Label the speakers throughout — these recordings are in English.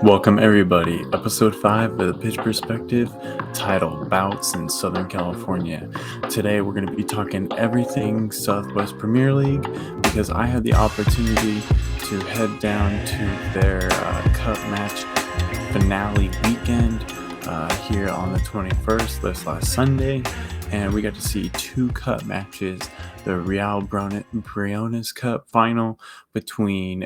Speaker 1: Welcome everybody, episode 5 of the Pitch Perspective, titled Bouts in Southern California. Today we're going to be talking everything Southwest Premier League because I had the opportunity to head down to their cup match finale weekend here on the 21st, this last Sunday, and we got to see two cup matches, the Raul Briones Cup final between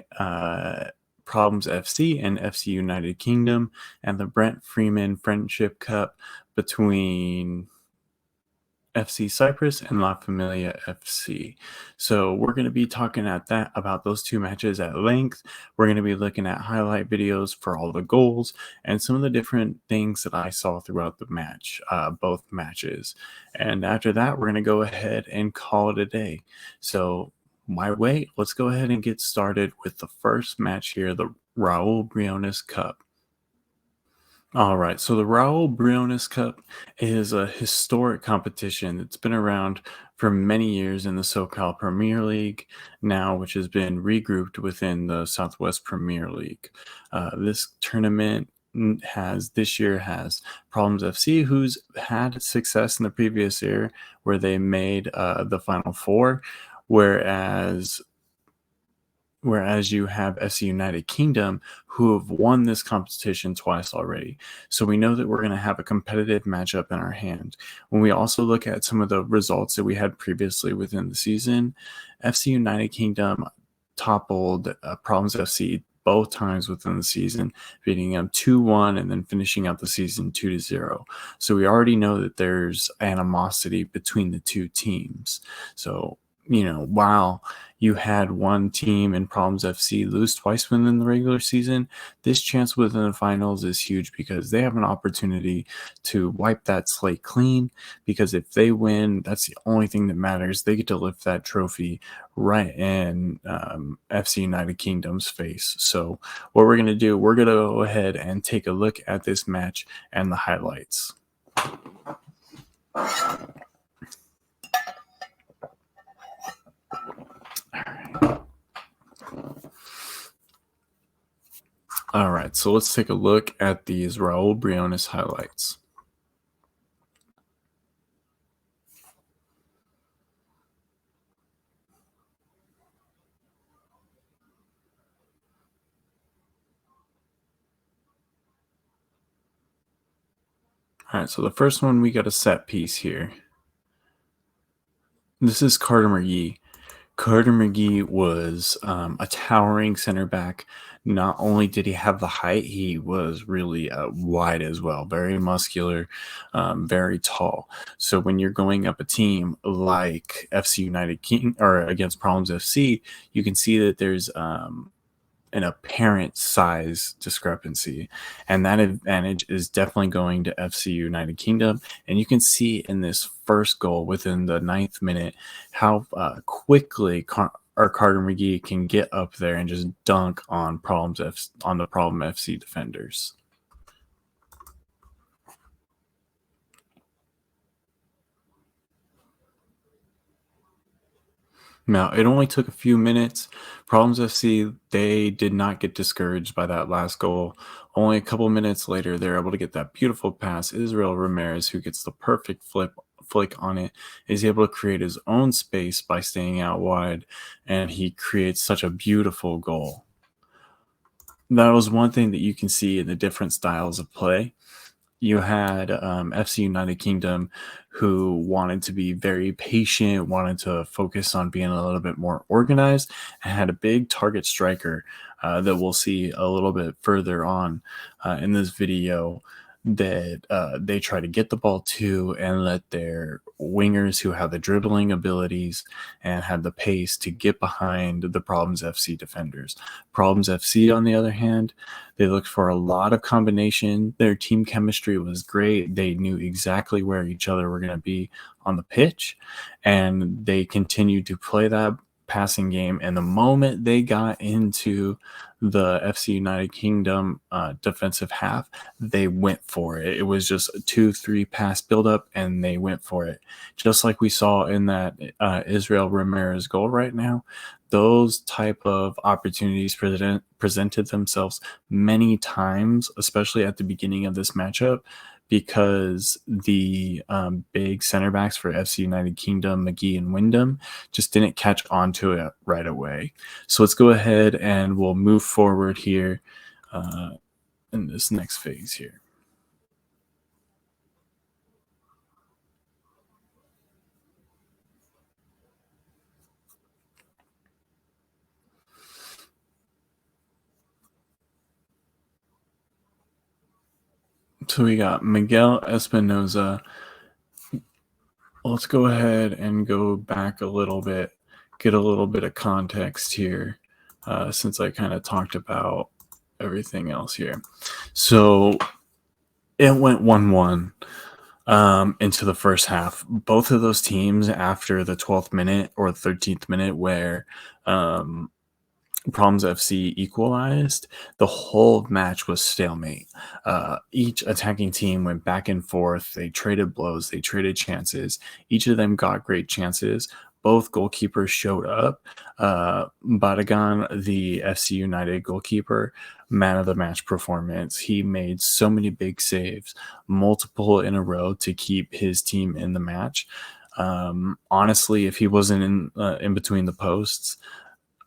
Speaker 1: Problems FC and FC United Kingdom, and the Brent Freeman Friendship Cup between FC Cypress and La Familia FC. So we're going to be talking about those two matches at length. We're going to be looking at highlight videos for all the goals and some of the different things that I saw throughout the match, both matches. And after that, we're going to go ahead and call it a day. So let's go ahead and get started with the first match here, the Raul Briones Cup. All right, so the Raul Briones Cup is a historic competition that's been around for many years in the SoCal Premier League now, which has been regrouped within the Southwest Premier League. This tournament this year has Problems FC, who's had success in the previous year where they made the Final Four, whereas you have FC United Kingdom, who have won this competition twice already. So we know that we're going to have a competitive matchup in our hand. When we also look at some of the results that we had previously within the season, FC United Kingdom toppled Problems FC both times within the season, beating them 2-1 and then finishing out the season 2-0. So we already know that there's animosity between the two teams. So, while you had one team in Problems FC lose twice within the regular season, this chance within the finals is huge because they have an opportunity to wipe that slate clean, because if they win, that's the only thing that matters. They get to lift that trophy right in FC United Kingdom's face. So what we're going to do, we're going to go ahead and take a look at this match and the highlights. All right, so let's take a look at these Raul Briones highlights. All right, so the first one, we got a set piece here. This is Carter McGee. Carter McGee was a towering center back. Not only did he have the height, he was really wide as well, very muscular, very tall. So when you're going up a team like FC United or against Problems FC, you can see that there's an apparent size discrepancy, and that advantage is definitely going to FC United Kingdom. And you can see in this first goal within the 9th minute how quickly Carter McGee can get up there and just dunk on the Problem FC defenders. Now, it only took a few minutes. Problems FC, they did not get discouraged by that last goal. Only a couple minutes later, they're able to get that beautiful pass. Steven Ramirez, who gets the perfect flick on it, is able to create his own space by staying out wide, and he creates such a beautiful goal. That was one thing that you can see in the different styles of play. You had FC United Kingdom, who wanted to be very patient, wanted to focus on being a little bit more organized, and had a big target striker that we'll see a little bit further on in this video, that they try to get the ball to and let their wingers, who have the dribbling abilities and have the pace, to get behind the Problems FC defenders. Problems FC, on the other hand, they looked for a lot of combination. Their team chemistry was great. They knew exactly where each other were going to be on the pitch, and they continued to play that passing game, and the moment they got into the FC United Kingdom defensive half, they went for it. It was just a 2-3 pass buildup, and they went for it. Just like we saw in that Israel Ramirez goal right now, those type of opportunities presented themselves many times, especially at the beginning of this matchup, because the big center backs for FC United Kingdom, McGee and Wyndham, just didn't catch on to it right away. So let's go ahead and we'll move forward here in this next phase here. So we got Miguel Espinoza. Let's go ahead and go back a little bit, get a little bit of context here, since I kind of talked about everything else here. So it went 1-1 into the first half. Both of those teams, after the 12th minute or 13th minute, where Problems FC equalized, the whole match was stalemate. Each attacking team went back and forth. They traded blows. They traded chances. Each of them got great chances. Both goalkeepers showed up. Badagan, the FC United goalkeeper, man of the match performance. He made so many big saves, multiple in a row, to keep his team in the match. Honestly, if he wasn't in between the posts,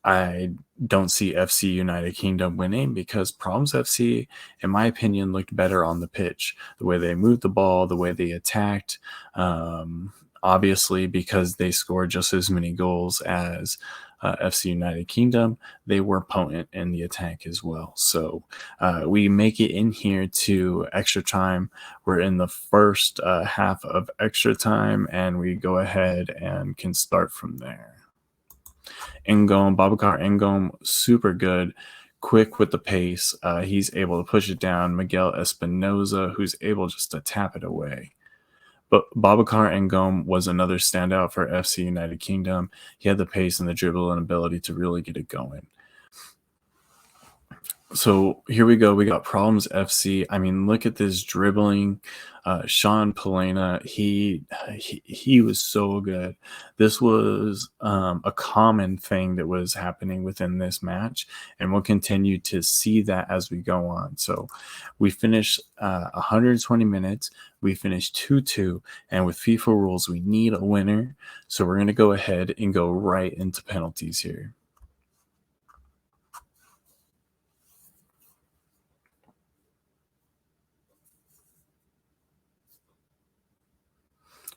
Speaker 1: I don't see FC United Kingdom winning, because Problems FC, in my opinion, looked better on the pitch. The way they moved the ball, the way they attacked. Obviously, because they scored just as many goals as FC United Kingdom, they were potent in the attack as well. So we make it in here to extra time. We're in the first half of extra time, and we go ahead and can start from there. Babacar Ngom, super good, quick with the pace. He's able to push it down. Miguel Espinoza, who's able just to tap it away. But Babacar Ngom was another standout for FC United Kingdom. He had the pace and the dribble and ability to really get it going. So here we go. We got Problems FC. I mean, look at this dribbling. Sean Polena, he was so good. This was a common thing that was happening within this match, and we'll continue to see that as we go on. So we finished 120 minutes. We finished 2-2, and with FIFA rules, we need a winner. So we're going to go ahead and go right into penalties here.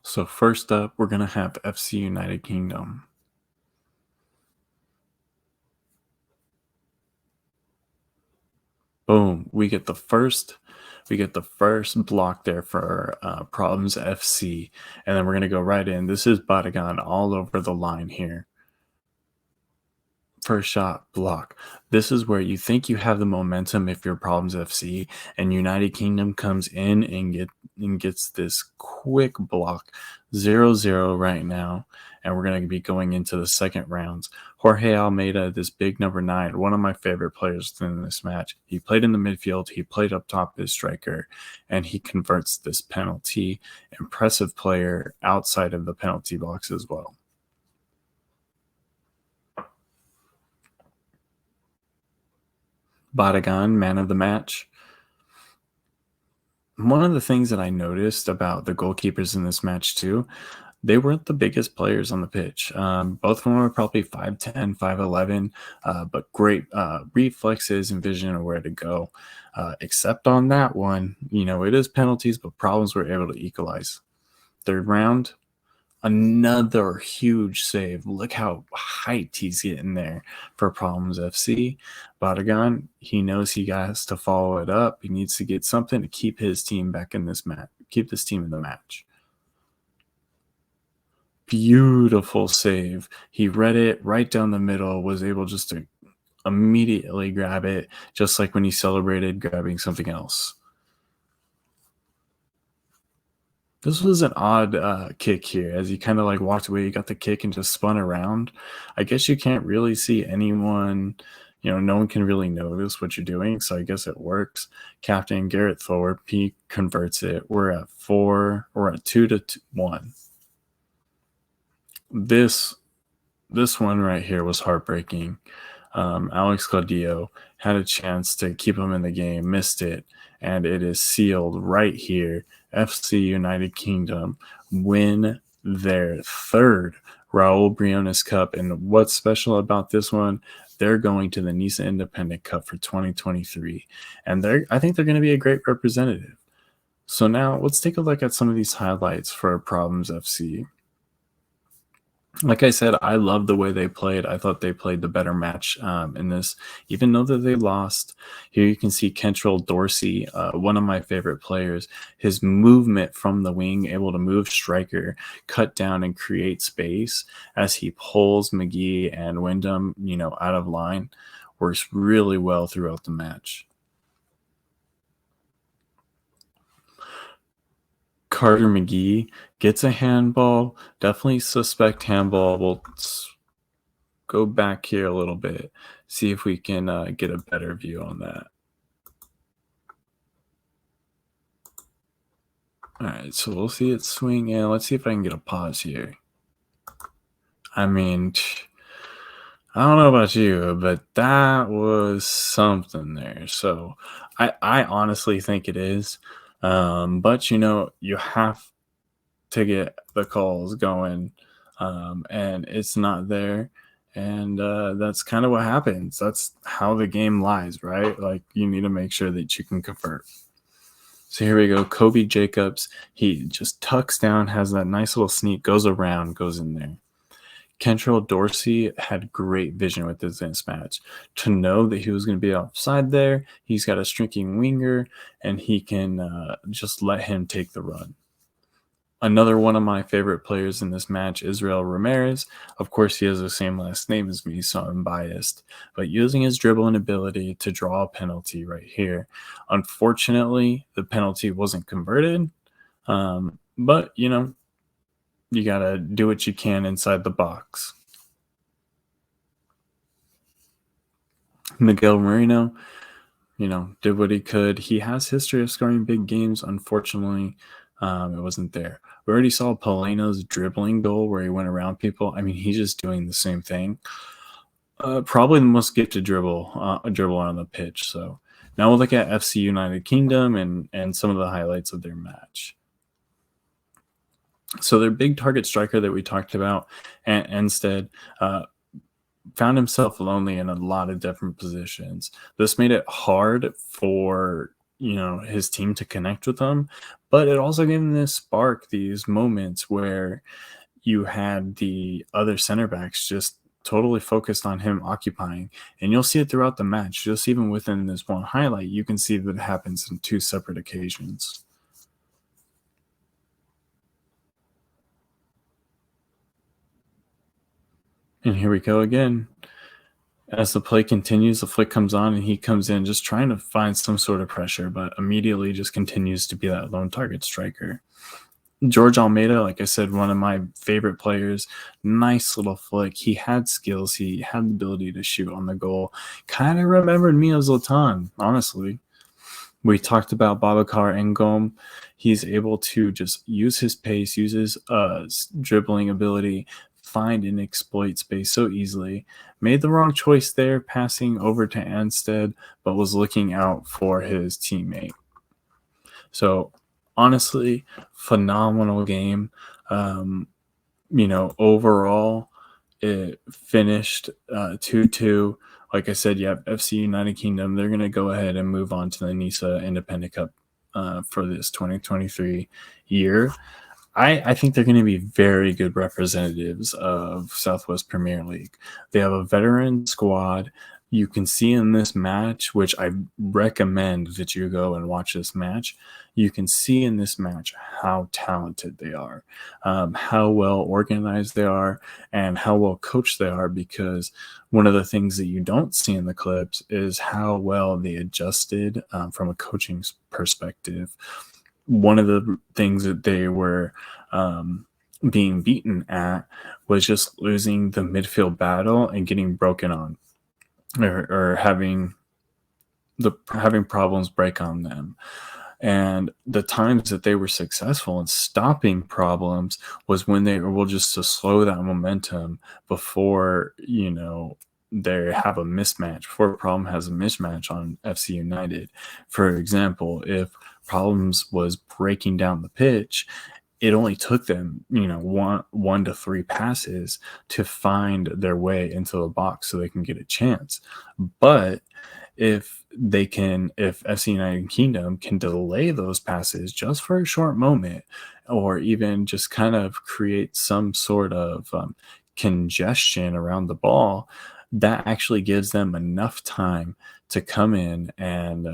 Speaker 1: So first up, we're going to have FC United Kingdom. Boom, we get the first block there for Problems FC, and then we're going to go right in. This is Badagan all over the line here. First shot, block. This is where you think you have the momentum if you're Problems FC, and United Kingdom comes in and gets this quick block. 0-0 right now, and we're going to be going into the second rounds. Jorge Almeida, this big number 9, one of my favorite players in this match. He played in the midfield, he played up top as striker, and he converts this penalty. Impressive player outside of the penalty box as well. Badagan, man of the match. One of the things that I noticed about the goalkeepers in this match too, they weren't the biggest players on the pitch. Both of them were probably 5'10", 5'11", but great reflexes and vision of where to go. Except on that one, it is penalties, but Problems were able to equalize. Third round, another huge save. Look how hyped he's getting there for Problems FC. Badagan, he knows he has to follow it up. He needs to get something to keep his team back in this match, keep this team in the match. Beautiful save. He read it right down the middle, was able just to immediately grab it, just like when he celebrated grabbing something else. This was an odd kick here as he kind of like walked away. He got the kick and just spun around. I guess you can't really see anyone, no one can really notice what you're doing. So I guess it works. Captain Garrett Thorpe, he converts it. We're at 2-1. This this one right here was heartbreaking. Alex Claudio had a chance to keep him in the game, missed it, and it is sealed right here. FC United Kingdom win their third Raul Briones Cup. And what's special about this one? They're going to the Nisa Independent Cup for 2023. And I think they're going to be a great representative. So now let's take a look at some of these highlights for Problems FC. Like I said, I love the way they played. I thought they played the better match in this, even though that they lost. Here you can see Kentrell Dorsey, one of my favorite players. His movement from the wing, able to move striker, cut down and create space as he pulls McGee and Wyndham, out of line, works really well throughout the match. Carter McGee gets a handball, definitely suspect handball. We'll go back here a little bit, see if we can get a better view on that. All right, so we'll see it swing in. Let's see if I can get a pause here. I mean, I don't know about you, but that was something there. So I honestly think it is. But you have to get the calls going, and it's not there. And that's kind of what happens. That's how the game lies, right? Like, you need to make sure that you can convert. So here we go. Kobe Jacobs, he just tucks down, has that nice little sneak, goes around, goes in there. Kentrell Dorsey had great vision with this match to know that he was going to be offside there. He's got a streaking winger, and he can just let him take the run. Another one of my favorite players in this match, Steven Ramirez. Of course, he has the same last name as me, so I'm biased. But using his dribbling ability to draw a penalty right here. Unfortunately, the penalty wasn't converted. But, you got to do what you can inside the box. Miguel Moreno, did what he could. He has history of scoring big games. Unfortunately, it wasn't there. We already saw Poleno's dribbling goal where he went around people. I mean, he's just doing the same thing. Probably the most gifted dribbler on the pitch. So now we'll look at FC United Kingdom and some of the highlights of their match. So their big target striker that we talked about, Enstead, found himself lonely in a lot of different positions. This made it hard for his team to connect with him, but it also gave him this spark, these moments where you had the other center backs just totally focused on him occupying, and you'll see it throughout the match. Just even within this one highlight, you can see that it happens in two separate occasions. And here we go again. As the play continues, the flick comes on and he comes in just trying to find some sort of pressure, but immediately just continues to be that lone target striker. George Almeida, like I said, one of my favorite players. Nice little flick. He had skills. He had the ability to shoot on the goal. Kind of remembered me of Zlatan, honestly. We talked about Babacar Engom. He's able to just use his pace, use his dribbling ability, find and exploit space so easily. Made the wrong choice there, passing over to Anstead, but was looking out for his teammate. So honestly, phenomenal game. Overall, it finished 2-2. Like I said, FC United Kingdom, they're going to go ahead and move on to the Nisa Independent Cup for this 2023 year. I think they're going to be very good representatives of Southwest Premier League. They have a veteran squad. You can see in this match, which I recommend that you go and watch this match. You can see in this match how talented they are, how well organized they are, and how well coached they are, because one of the things that you don't see in the clips is how well they adjusted from a coaching perspective. one of the things that they were um, being beaten at was just losing the midfield battle and getting broken on, or having problems break on them. And the times that they were successful in stopping problems was when they were able just to slow that momentum before, they have a mismatch, before a problem has a mismatch on FC United. For example, if problems was breaking down the pitch, it only took them, one to three passes to find their way into the box so they can get a chance. But if FC United Kingdom can delay those passes just for a short moment, or even just kind of create some sort of congestion around the ball, that actually gives them enough time to come in and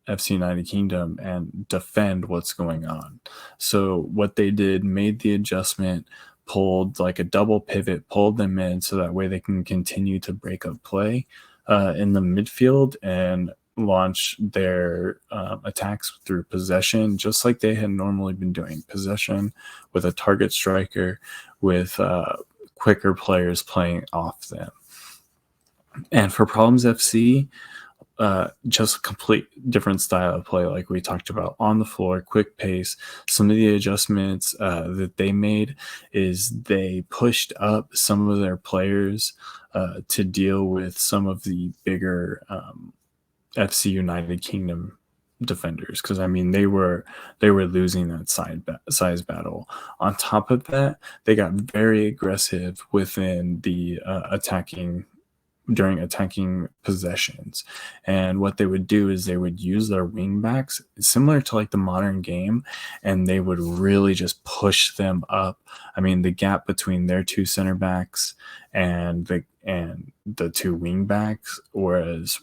Speaker 1: FC United Kingdom and defend what's going on. So what they did, made the adjustment, pulled like a double pivot, pulled them in so that way they can continue to break up play in the midfield and launch their attacks through possession, just like they had normally been doing. Possession with a target striker, with quicker players playing off them. And for Problems FC, just a complete different style of play, like we talked about, on the floor, quick pace. Some of the adjustments that they made is they pushed up some of their players to deal with some of the bigger FC United Kingdom defenders, because I mean they were losing that size battle. On top of that, they got very aggressive within the attacking possessions. And what they would do is they would use their wing backs similar to like the modern game, and they would really just push them up. I mean, the gap between their two center backs and the two wing backs was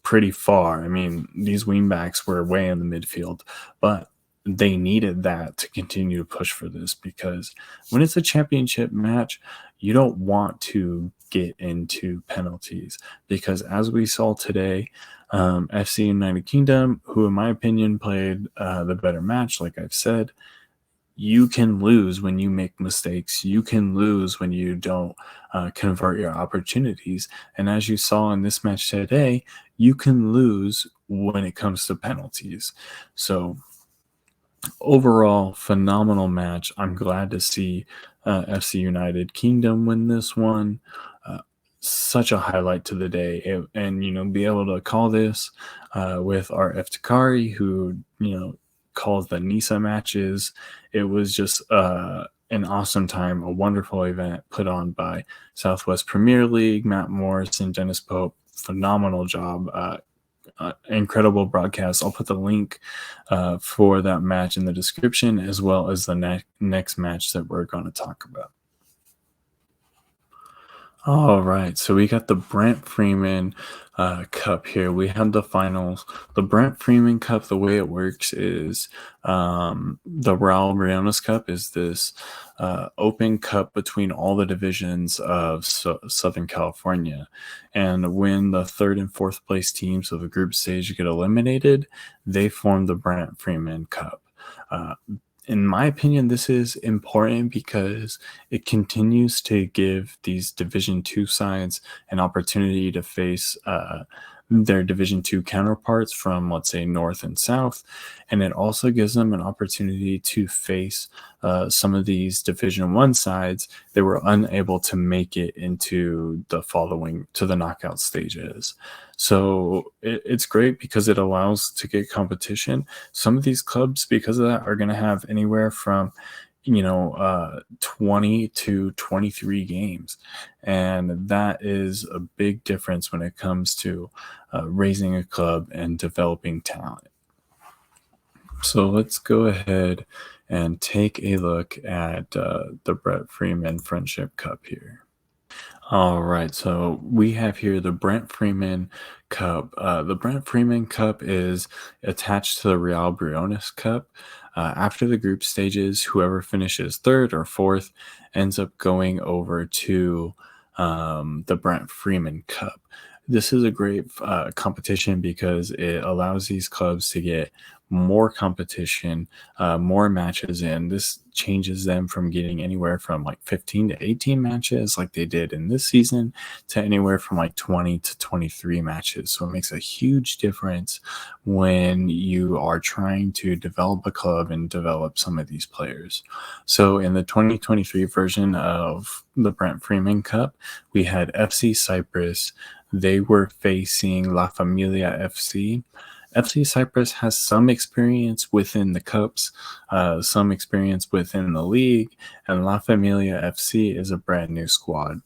Speaker 1: pretty far. I mean, these wing backs were way in the midfield, but they needed that to continue to push for this, because when it's a championship match, you don't want to get into penalties, because as we saw today, FC United Kingdom, who in my opinion played the better match, like I've said, you can lose when you make mistakes. You can lose when you don't convert your opportunities. And as you saw in this match today, you can lose when it comes to penalties. So overall, phenomenal match. I'm glad to see FC United Kingdom win this one. Such a highlight to the day, and be able to call this with Art Eftekhari, who calls the Nisa matches. It was just an awesome time, a wonderful event put on by Southwest Premier League, Matt Morris and Dennis Pope. Phenomenal job. Incredible broadcast. I'll put the link for that match in the description, as well as the next match that we're going to talk about. All right, so we got the Brent Freeman Cup here. We have the finals. The Brent Freeman Cup, the way it works is the Raul Briones Cup is this open cup between all the divisions of Southern California. And when the third and fourth place teams of the group stage get eliminated, they form the Brent Freeman Cup. In my opinion, this is important because it continues to give these Division II sides an opportunity to face their Division II counterparts from, let's say, North and South, and it also gives them an opportunity to face some of these Division I sides that were unable to make it into the knockout stages. So it's great because it allows to get competition. Some of these clubs, because of that, are going to have anywhere from 20 to 23 games. And that is a big difference when it comes to raising a club and developing talent. So let's go ahead and take a look at the Brent Freeman Friendship Cup here. All right, so we have here the Brent Freeman Cup. The Brent Freeman Cup is attached to the Real Briones Cup. After the group stages, whoever finishes third or fourth ends up going over to the Brent Freeman Cup. This is a great competition because it allows these clubs to get more competition, more matches in. This changes them from getting anywhere from like 15 to 18 matches, like they did in this season, to anywhere from like 20 to 23 matches. So it makes a huge difference when you are trying to develop a club and develop some of these players. So in the 2023 version of the Brent Freeman Cup, we had FC Cypress. They were facing La Familia FC. FC Cypress has some experience within the cups, some experience within the league, and La Familia FC is a brand new squad.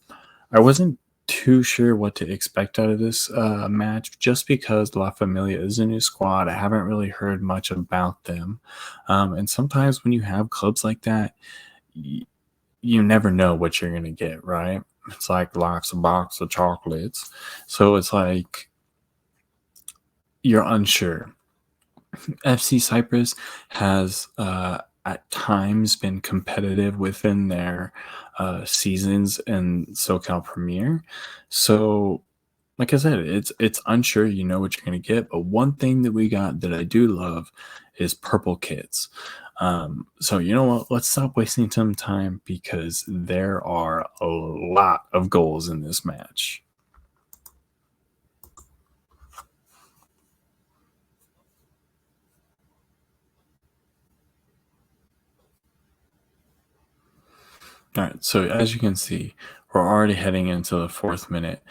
Speaker 1: I wasn't too sure what to expect out of this match just because La Familia is a new squad. I haven't really heard much about them. And sometimes when you have clubs like that, you never know what you're going to get, right? It's like life's a box of chocolates. So it's like you're unsure. FC Cyprus has at times been competitive within their seasons in SoCal Premier. So, like I said, it's unsure. You know what you're going to get, but one thing that we got that I do love is purple kits. So you know what? Let's stop wasting some time because there are a lot of goals in this match. All right, so as you can see, we're already heading into the fourth minute.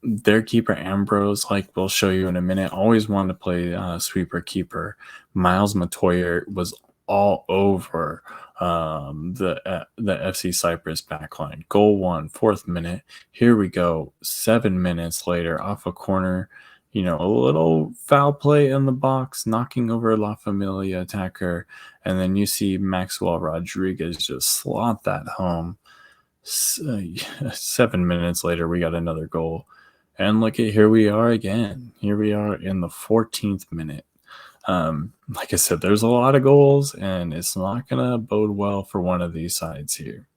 Speaker 1: Their keeper Ambrose, like we'll show you in a minute, always wanted to play sweeper keeper. Miles Matoyer was all over the FC Cyprus backline. Goal one, fourth minute. Here we go. 7 minutes later, off a corner. You know, a little foul play in the box, knocking over La Familia attacker, and then you see Maxwell Rodriguez just slot that home. 7 minutes later, we got another goal. And look at here we are again. Here we are in the 14th minute. Like I said, there's a lot of goals, and it's not going to bode well for one of these sides here.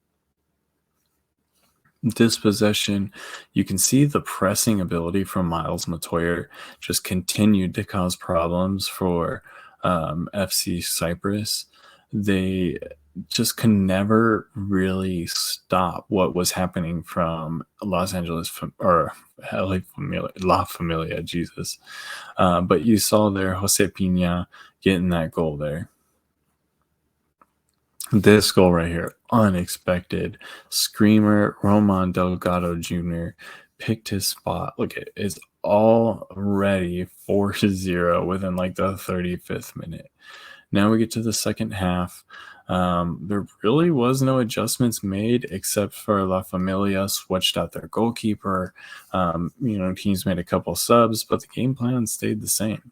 Speaker 1: Dispossession, you can see the pressing ability from Miles Matoyer just continued to cause problems for FC Cyprus. They just can never really stop what was happening from Los Angeles or La Familia, Jesus. But you saw there Jose Pina getting that goal there. This goal right here, unexpected. Screamer Roman Delgado Jr. picked his spot. Look, it's already 4-0 within like the 35th minute. Now we get to the second half. There really was no adjustments made except for La Familia switched out their goalkeeper. Teams made a couple subs, but the game plan stayed the same.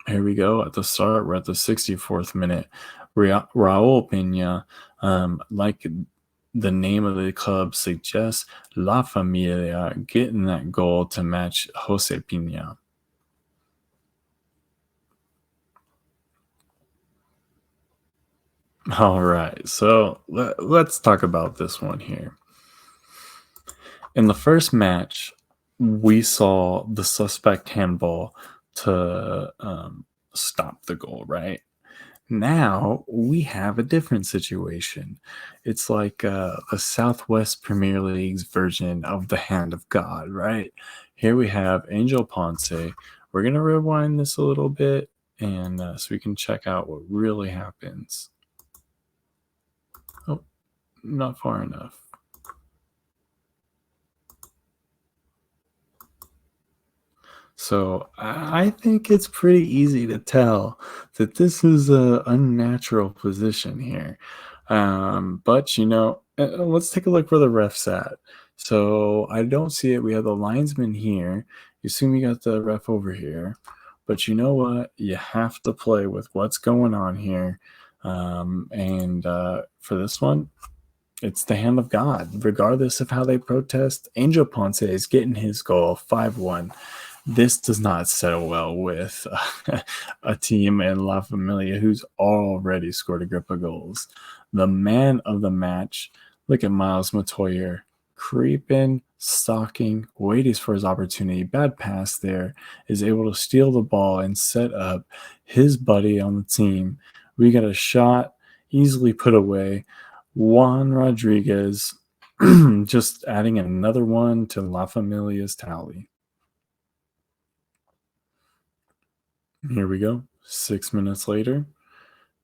Speaker 1: Here we go at the start. We're at the 64th minute. Raul Pena, like the name of the club suggests, La Familia getting that goal to match Jose Pena. All right, so let's talk about this one here. In the first match, we saw the suspect handball to stop the goal, right? Now we have a different situation. It's like the Southwest Premier League's version of the hand of God, right? Here we have Angel Ponce. We're going to rewind this a little bit and so we can check out what really happens. Oh, not far enough. So I think it's pretty easy to tell that this is a unnatural position here. But let's take a look where the ref's at. So I don't see it. We have the linesman here. You assume you got the ref over here. But you know what? You have to play with what's going on here. And for this one, it's the hand of God. Regardless of how they protest, Angel Ponce is getting his goal 5-1. This does not settle well with a team in La Familia who's already scored a grip of goals. The man of the match, look at Miles Matoyer creeping stalking, waits for his opportunity. Bad pass there, is able to steal the ball and set up his buddy on the team. We got a shot easily put away. Juan Rodriguez just adding another one to La Familia's tally. Here we go. 6 minutes later,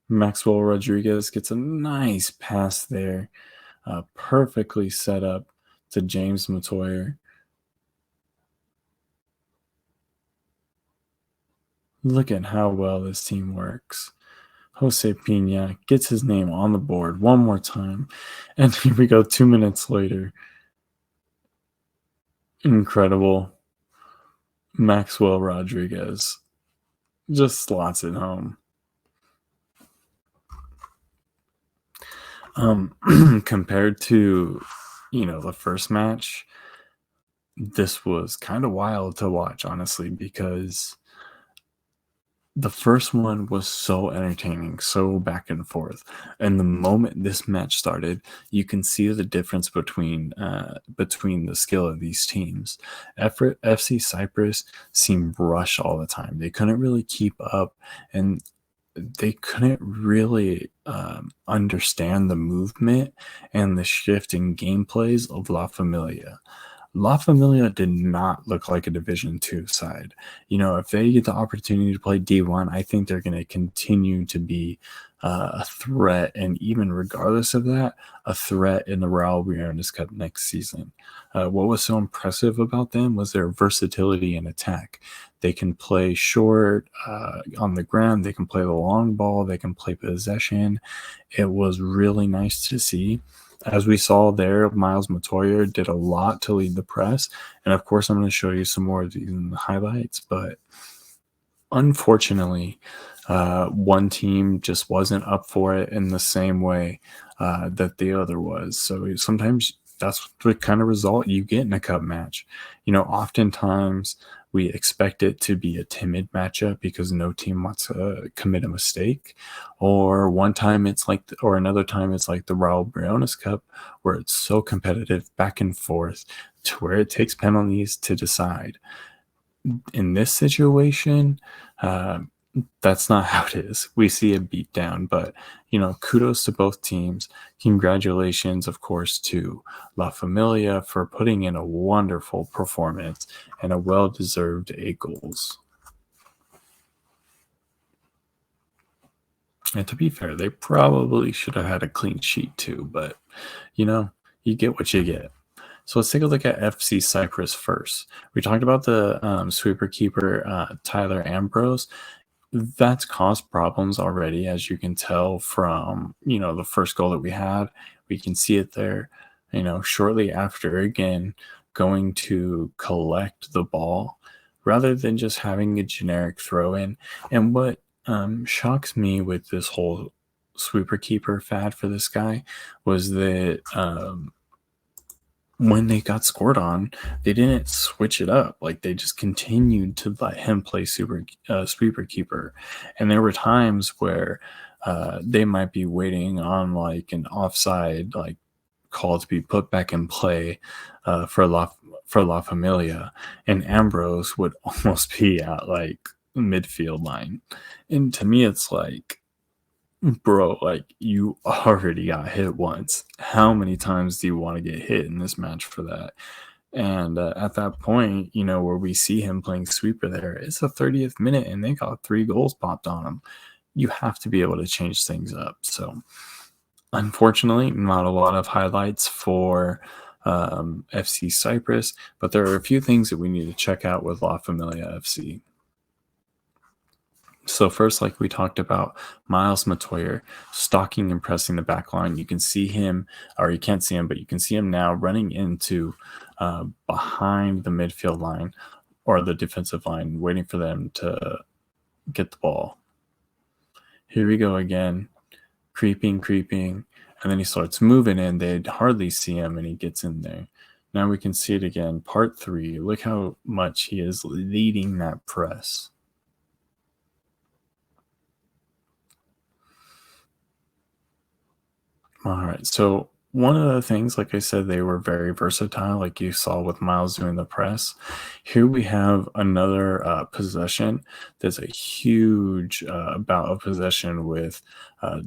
Speaker 1: Maxwell Rodriguez gets a nice pass there, perfectly set up to James Matoyer. Look at how well this team works. Jose Pina gets his name on the board one more time. And here we go, 2 minutes later. Incredible. Maxwell Rodriguez just slots it home. Compared to, the first match, this was kind of wild to watch, honestly, because the first one was so entertaining, so back and forth. And the moment this match started, you can see the difference between the skill of these teams. FC Cypress seemed rushed all the time. They couldn't really keep up, and they couldn't really understand the movement and the shift in gameplays of La Familia. La Familia did not look like a Division Two side. If they get the opportunity to play D1, I think they're going to continue to be a threat, and even regardless of that, a threat in the Raul Briones Cup next season. What was so impressive about them was their versatility in attack. They can play short on the ground. They can play the long ball. They can play possession. It was really nice to see. As we saw there, Miles Matoyer did a lot to lead the press. And of course, I'm going to show you some more of these in the highlights. But unfortunately, one team just wasn't up for it in the same way that the other was. So sometimes that's the kind of result you get in a cup match. Oftentimes we expect it to be a timid matchup because no team wants to commit a mistake. Or one time or another time it's like the Raul Briones Cup, where it's so competitive back and forth to where it takes penalties to decide. In this situation, that's not how it is. We see a beatdown, but kudos to both teams. Congratulations, of course, to La Familia for putting in a wonderful performance and a well-deserved 8 goals. And to be fair, they probably should have had a clean sheet too, but you get what you get. So let's take a look at FC Cypress first. We talked about the sweeper keeper, Tyler Ambrose. That's caused problems already, as you can tell from, the first goal that we had. We can see it there, shortly after, again, going to collect the ball rather than just having a generic throw in. And what shocks me with this whole sweeper keeper fad for this guy was that when they got scored on, they didn't switch it up. Like, they just continued to let him play sweeper keeper. And there were times where they might be waiting on like an offside call to be put back in play for La Familia, and Ambrose would almost be at like midfield line. And to me, it's like, bro, you already got hit once. How many times do you want to get hit in this match for that? And at that point, where we see him playing sweeper there, it's the 30th minute and they got 3 goals popped on him. You have to be able to change things up. So unfortunately, not a lot of highlights for FC Cypress, but there are a few things that we need to check out with La Familia FC. So first, like we talked about, Miles Matoyer stalking and pressing the back line. You can see him, or you can't see him, but you can see him now running into behind the midfield line or the defensive line, waiting for them to get the ball. Here we go again, creeping, and then he starts moving in. They'd hardly see him, and he gets in there. Now we can see it again, part 3. Look how much he is leading that press. All right, so one of the things, like I said, they were very versatile, like you saw with Miles doing the press. Here we have another possession that's a huge bout of possession with uh,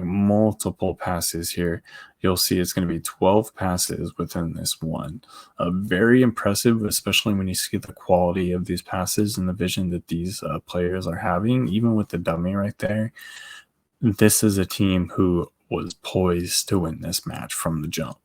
Speaker 1: multiple passes here. You'll see it's going to be 12 passes within this one. Very impressive, especially when you see the quality of these passes and the vision that these players are having, even with the dummy right there. This is a team who was poised to win this match from the jump.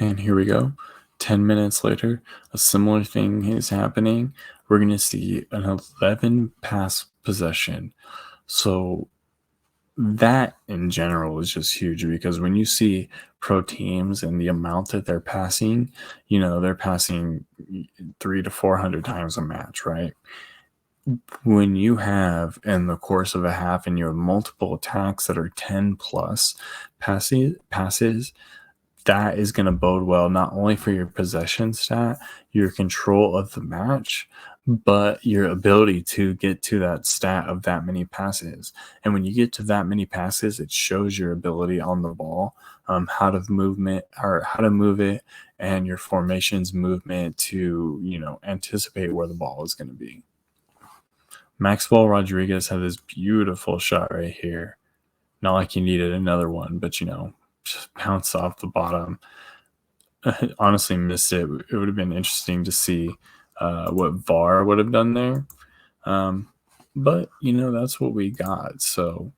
Speaker 1: And here we go. 10 minutes later, a similar thing is happening. We're going to see an 11 pass possession. So that in general is just huge because when you see pro teams and the amount that they're passing, they're passing 300 to 400 times a match, right? When you have in the course of a half and you have multiple attacks that are 10 plus passes, that is going to bode well not only for your possession stat, your control of the match, but your ability to get to that stat of that many passes. And when you get to that many passes, it shows your ability on the ball, how to move it, and your formations movement to anticipate where the ball is going to be. Maxwell Rodriguez had this beautiful shot right here. Not like he needed another one, but just bounced off the bottom. Honestly, missed it. It would have been interesting to see what VAR would have done there. But that's what we got. So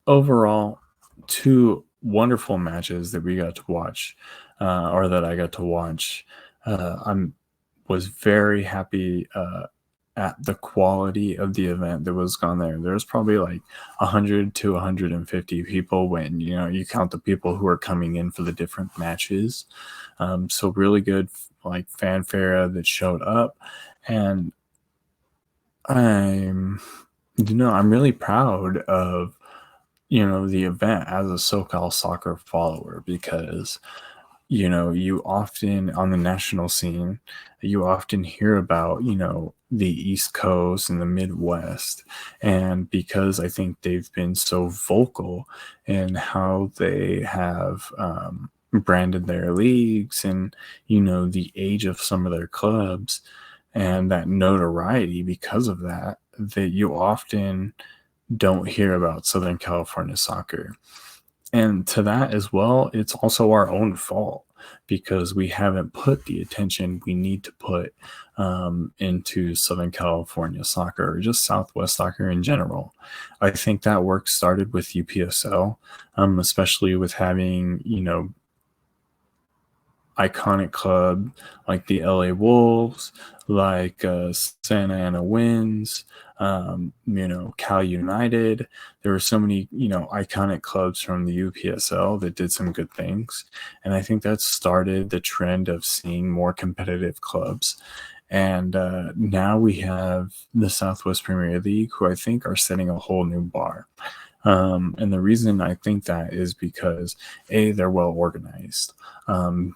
Speaker 1: overall, two wonderful matches that we got to watch, or that I got to watch. I'm was very happy at the quality of the event that was gone there. There was probably like 100 to 150 people when you count the people who are coming in for the different matches. So really good like fanfare that showed up, and I'm really proud of the event as a SoCal soccer follower because you often on the national scene, you often hear about, the East Coast and the Midwest. And because I think they've been so vocal in how they have branded their leagues and, the age of some of their clubs and that notoriety because of that, that you often don't hear about Southern California soccer. And to that as well, it's also our own fault because we haven't put the attention we need to put into Southern California soccer or just Southwest soccer in general. I think that work started with UPSL, especially with having, iconic club like the LA Wolves, like Santa Ana Winds, Cal United. There were so many, iconic clubs from the UPSL that did some good things. And I think that started the trend of seeing more competitive clubs. And now we have the Southwest Premier League, who I think are setting a whole new bar. And the reason I think that is because A, they're well organized.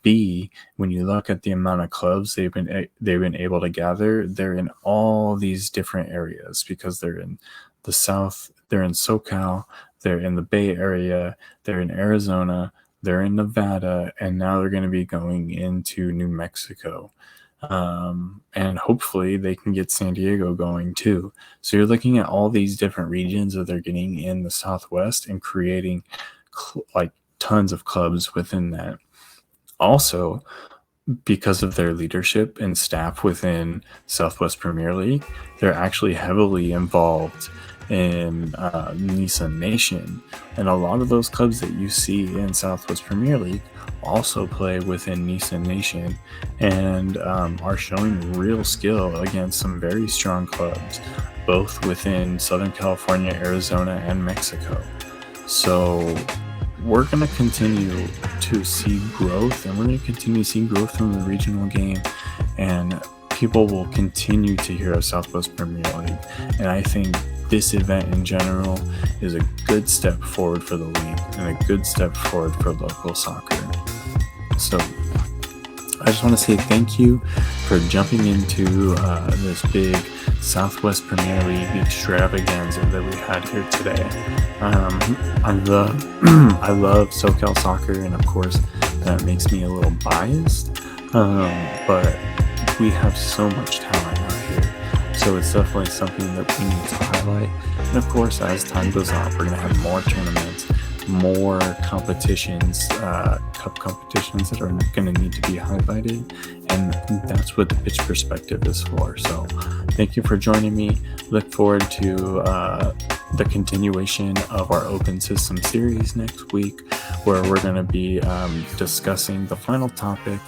Speaker 1: B, when you look at the amount of clubs they've been able to gather, they're in all these different areas because they're in the South, they're in SoCal, they're in the Bay Area, they're in Arizona, they're in Nevada, and now they're going to be going into New Mexico. And hopefully they can get San Diego going too. So you're looking at all these different regions that they're getting in the Southwest and creating like tons of clubs within that. Also, because of their leadership and staff within Southwest Premier League, they're actually heavily involved in Nissan Nation. And a lot of those clubs that you see in Southwest Premier League also play within Nissan Nation and are showing real skill against some very strong clubs, both within Southern California, Arizona, and Mexico. So we're going to continue to see growth, and we're going to continue to see growth from the regional game, and people will continue to hear of Southwest Premier League. And I think this event in general is a good step forward for the league and a good step forward for local soccer. So I just want to say thank you for jumping into this big Southwest Premier League extravaganza that we had here today. I love I love SoCal soccer, and of course that makes me a little biased. But we have so much talent out here, so it's definitely something that we need to highlight. And of course, as time goes on, we're gonna have more tournaments, more competitions, cup competitions that are going to need to be highlighted, and that's what the pitch perspective is for. So thank you for joining me. Look forward to the continuation of our open system series next week, where we're going to be discussing the final topic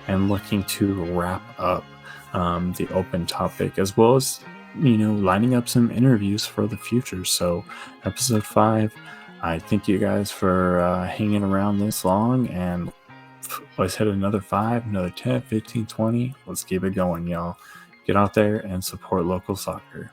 Speaker 1: and looking to wrap up the open topic, as well as lining up some interviews for the future. So episode 5, I thank you guys for hanging around this long, and let's hit another 5, another 10, 15, 20. Let's keep it going, y'all. Get out there and support local soccer.